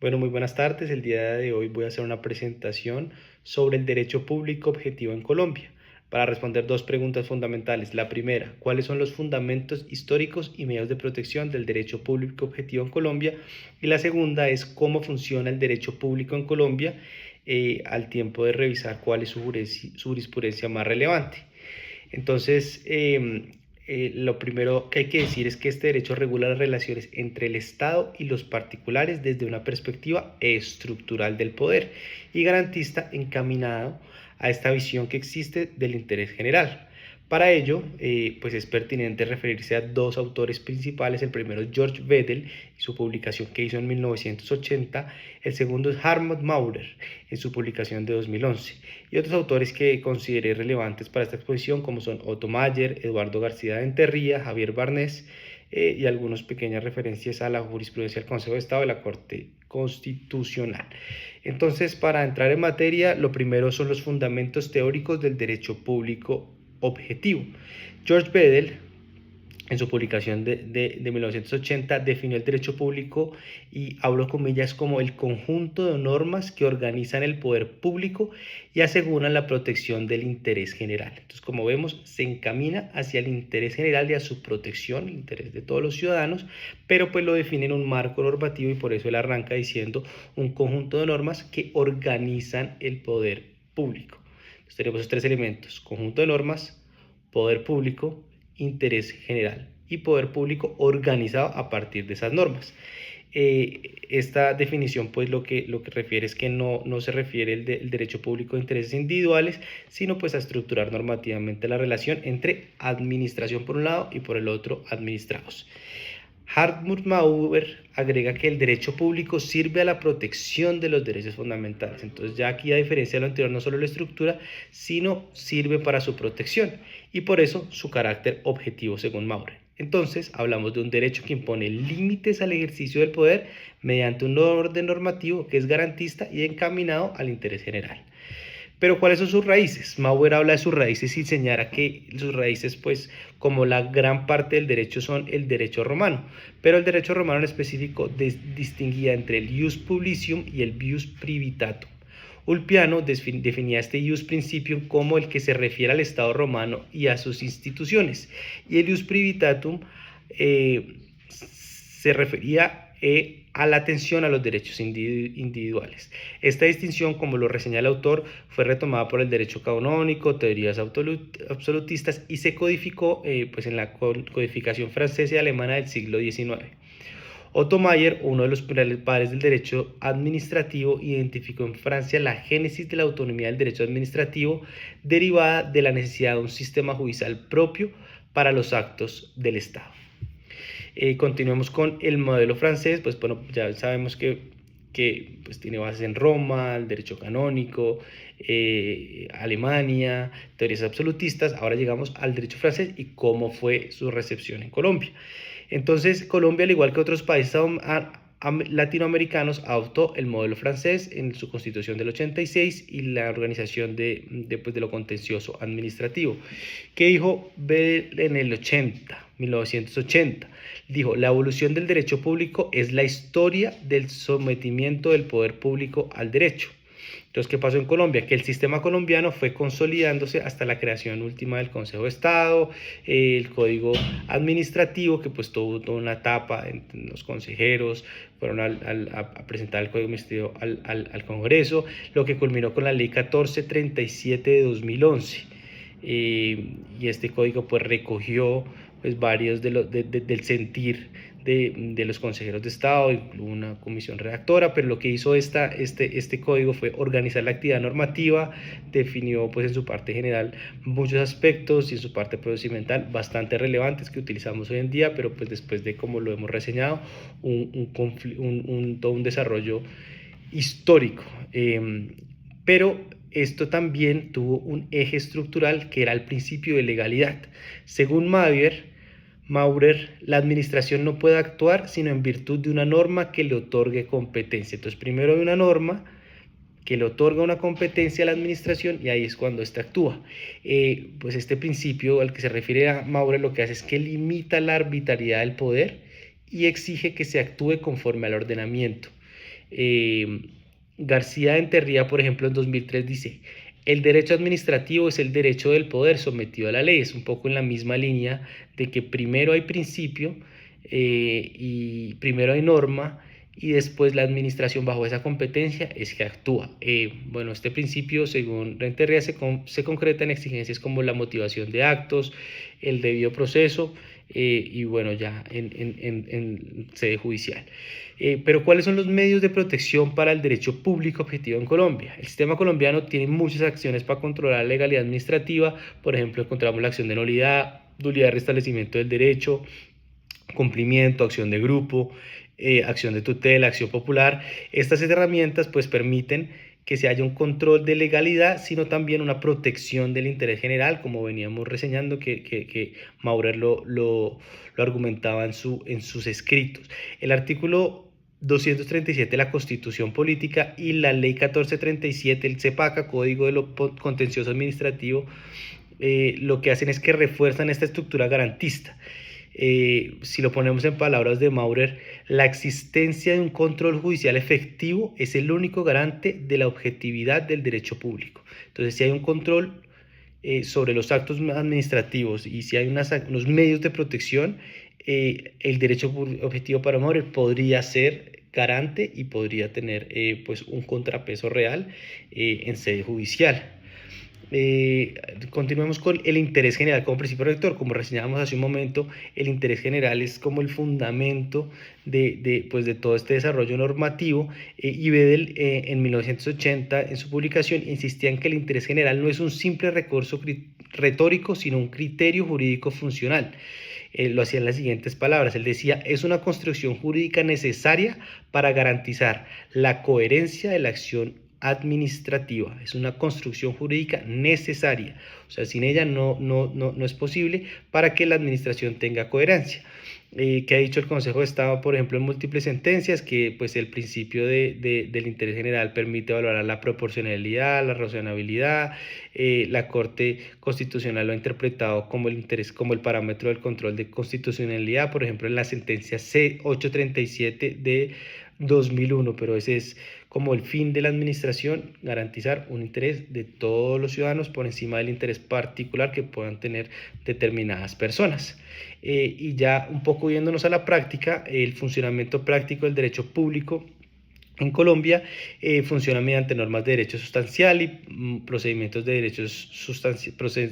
Bueno, muy buenas tardes. El día de hoy voy a hacer una presentación sobre el derecho público objetivo en Colombia, para responder dos preguntas fundamentales. La primera, ¿cuáles son los fundamentos históricos y medios de protección del derecho público objetivo en Colombia? Y la segunda es cómo funciona el derecho público en Colombia al tiempo de revisar cuál es su jurisprudencia más relevante. Entonces, lo primero que hay que decir es que este derecho regula las relaciones entre el Estado y los particulares desde una perspectiva estructural del poder y garantista encaminado a esta visión que existe del interés general. Para ello, pues es pertinente referirse a dos autores principales. El primero es George Bedel y su publicación que hizo en 1980. El segundo es Hartmut Maurer en su publicación de 2011. Y otros autores que consideré relevantes para esta exposición, como son Otto Mayer, Eduardo García de Enterría, Javier Barnés, y algunas pequeñas referencias a la jurisprudencia del Consejo de Estado de la Corte Constitucional. Entonces, para entrar en materia, lo primero son los fundamentos teóricos del derecho público objetivo. George Bedel, en su publicación de 1980, definió el derecho público, y abro comillas, como el conjunto de normas que organizan el poder público y aseguran la protección del interés general. Entonces, como vemos, se encamina hacia el interés general y a su protección, el interés de todos los ciudadanos, pero pues lo define en un marco normativo, y por eso él arranca diciendo un conjunto de normas que organizan el poder público. Entonces, tenemos esos tres elementos: conjunto de normas, poder público, interés general, y poder público organizado a partir de esas normas. Esta definición pues lo que refiere es que no se refiere el derecho público a intereses individuales, sino pues a estructurar normativamente la relación entre administración por un lado y por el otro administrados. Hartmut Maurer agrega que el derecho público sirve a la protección de los derechos fundamentales. Entonces, ya aquí, a diferencia de lo anterior, no solo la estructura, sino sirve para su protección, y por eso su carácter objetivo según Maurer. Entonces, hablamos de un derecho que impone límites al ejercicio del poder mediante un orden normativo que es garantista y encaminado al interés general. Pero ¿cuáles son sus raíces? Maurer habla de sus raíces y señala que sus raíces, pues, como la gran parte del derecho, son el derecho romano. Pero el derecho romano en específico distinguía entre el ius publicium y el ius privitatum. Ulpiano definía este ius principium como el que se refiere al Estado romano y a sus instituciones, y el ius privitatum se refería a la atención a los derechos individuales. Esta distinción, como lo reseña el autor, fue retomada por el derecho canónico, teorías absolutistas, y se codificó pues en la codificación francesa y alemana del siglo XIX. Otto Mayer, uno de los padres del derecho administrativo, identificó en Francia la génesis de la autonomía del derecho administrativo, derivada de la necesidad de un sistema judicial propio para los actos del Estado. Continuemos con el modelo francés. Pues bueno, ya sabemos que pues tiene bases en Roma, el derecho canónico, Alemania, teorías absolutistas. Ahora llegamos al derecho francés y cómo fue su recepción en Colombia. Entonces, Colombia, al igual que otros países latinoamericanos, adoptó el modelo francés en su constitución del 86 y la organización de lo contencioso administrativo. ¿Qué dijo Bedel en el 1980? Dijo: la evolución del derecho público es la historia del sometimiento del poder público al derecho. Entonces, ¿qué pasó en Colombia? Que el sistema colombiano fue consolidándose hasta la creación última del Consejo de Estado, el Código Administrativo, que pues tuvo toda una etapa en los consejeros, fueron a presentar el Código Administrativo al Congreso, lo que culminó con la Ley 1437 de 2011. Y este código pues recogió pues varios del sentir de los consejeros de Estado, incluso una comisión redactora. Pero lo que hizo este código fue organizar la actividad normativa, definió pues en su parte general muchos aspectos, y en su parte procedimental bastante relevantes que utilizamos hoy en día, pero pues después de, como lo hemos reseñado, todo un desarrollo histórico. Pero esto también tuvo un eje estructural que era el principio de legalidad. Según Maurer, la administración no puede actuar sino en virtud de una norma que le otorgue competencia. Entonces, primero hay una norma que le otorga una competencia a la administración, y ahí es cuando ésta actúa. Pues este principio al que se refiere a Maurer lo que hace es que limita la arbitrariedad del poder y exige que se actúe conforme al ordenamiento. García Enterría, por ejemplo, en 2003 dice: el derecho administrativo es el derecho del poder sometido a la ley. Es un poco en la misma línea de que primero hay principio y primero hay norma y después la administración bajo esa competencia es que actúa. Bueno, este principio, según Rentería, se concreta en exigencias como la motivación de actos, el debido proceso y bueno, ya en sede judicial. Pero ¿cuáles son los medios de protección para el derecho público objetivo en Colombia? El sistema colombiano tiene muchas acciones para controlar la legalidad administrativa. Por ejemplo, encontramos la acción de nulidad, nulidad de restablecimiento del derecho, cumplimiento, acción de grupo, acción de tutela, acción popular. Estas herramientas pues permiten que se haya un control de legalidad, sino también una protección del interés general, como veníamos reseñando, que Maurer lo argumentaba en sus escritos. El artículo 237 de la Constitución Política y la Ley 1437, el CEPACA, Código de lo Contencioso Administrativo, lo que hacen es que refuerzan esta estructura garantista. Si lo ponemos en palabras de Maurer, la existencia de un control judicial efectivo es el único garante de la objetividad del derecho público. Entonces, si hay un control sobre los actos administrativos y si hay unos medios de protección, el derecho objetivo para Maurer podría ser garante y podría tener pues un contrapeso real en sede judicial. Continuemos con el interés general como principio rector. Como reseñábamos hace un momento, el interés general es como el fundamento pues de todo este desarrollo normativo. Y Bedel en 1980 en su publicación insistía en que el interés general no es un simple recurso retórico, sino un criterio jurídico funcional. Lo hacía en las siguientes palabras. Él decía: es una construcción jurídica necesaria para garantizar la coherencia de la acción administrativa. Es una construcción jurídica necesaria, o sea, sin ella no es posible para que la administración tenga coherencia. Que ha dicho el Consejo de Estado, por ejemplo, en múltiples sentencias, que pues el principio del interés general permite valorar la proporcionalidad, la razonabilidad. La Corte Constitucional lo ha interpretado como el interés, como el parámetro del control de constitucionalidad, por ejemplo, en la sentencia C837 de 2001, pero ese es como el fin de la administración: garantizar un interés de todos los ciudadanos por encima del interés particular que puedan tener determinadas personas. Y ya un poco yéndonos a la práctica, el funcionamiento práctico del derecho público en Colombia funciona mediante normas de derecho sustancial y procedimientos de derecho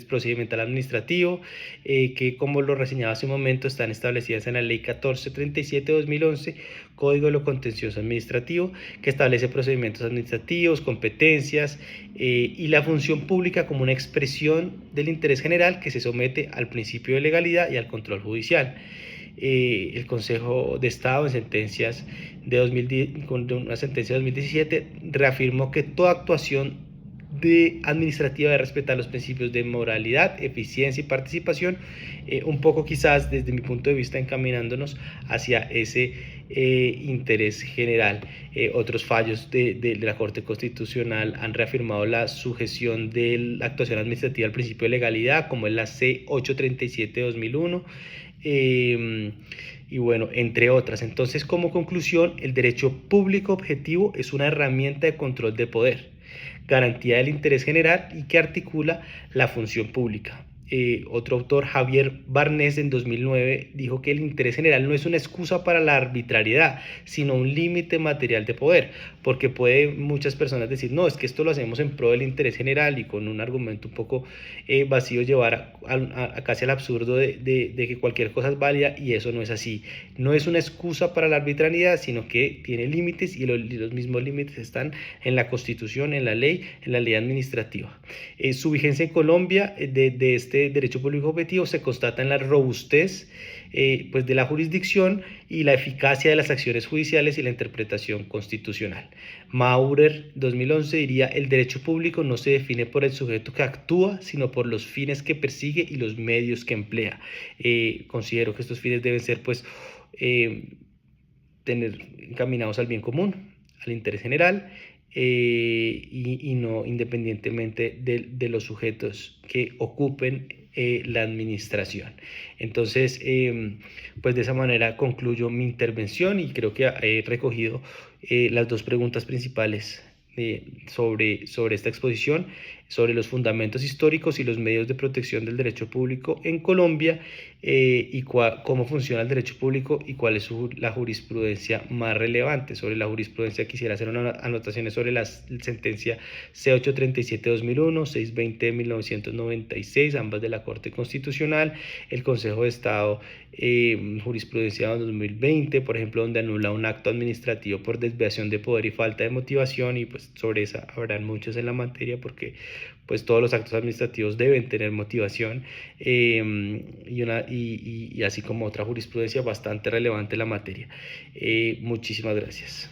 procedimental administrativo, que, como lo reseñaba hace un momento, están establecidas en la Ley 1437 de 2011, Código de lo Contencioso Administrativo, que establece procedimientos administrativos, competencias y la función pública como una expresión del interés general que se somete al principio de legalidad y al control judicial. El Consejo de Estado, en sentencias de 2010, con una sentencia de 2017, reafirmó que toda actuación administrativa debe respetar los principios de moralidad, eficiencia y participación, un poco quizás desde mi punto de vista encaminándonos hacia ese interés general. Otros fallos de la Corte Constitucional han reafirmado la sujeción de la actuación administrativa al principio de legalidad, como es la C837 de 2001. Y bueno, entre otras. Entonces, como conclusión, el derecho público objetivo es una herramienta de control de poder, garantía del interés general y que articula la función pública. Otro autor, Javier Barnés, en 2009 dijo que el interés general no es una excusa para la arbitrariedad, sino un límite material de poder, porque puede muchas personas decir: no, es que esto lo hacemos en pro del interés general, y con un argumento un poco vacío llevar a casi al absurdo de que cualquier cosa es válida, y eso no es así. No es una excusa para la arbitrariedad, sino que tiene límites, y los mismos límites están en la Constitución, en la ley administrativa. Su vigencia en Colombia de este derecho público objetivo se constata en la robustez pues de la jurisdicción y la eficacia de las acciones judiciales y la interpretación constitucional. Maurer, 2011, diría: el derecho público no se define por el sujeto que actúa, sino por los fines que persigue y los medios que emplea. Considero que estos fines deben ser pues tener encaminados al bien común, al interés general, y no independientemente de los sujetos que ocupen la administración. Entonces, pues de esa manera concluyo mi intervención, y creo que he recogido las dos preguntas principales sobre esta exposición, sobre los fundamentos históricos y los medios de protección del derecho público en Colombia, y cómo funciona el derecho público y cuál es la jurisprudencia más relevante. Sobre la jurisprudencia quisiera hacer unas anotaciones sobre la sentencia C837-2001, 620-1996, ambas de la Corte Constitucional, el Consejo de Estado, jurisprudencia 2020, por ejemplo, donde anula un acto administrativo por desviación de poder y falta de motivación, y pues sobre esa habrán muchos en la materia, porque pues todos los actos administrativos deben tener motivación, y así como otra jurisprudencia bastante relevante en la materia. Muchísimas gracias.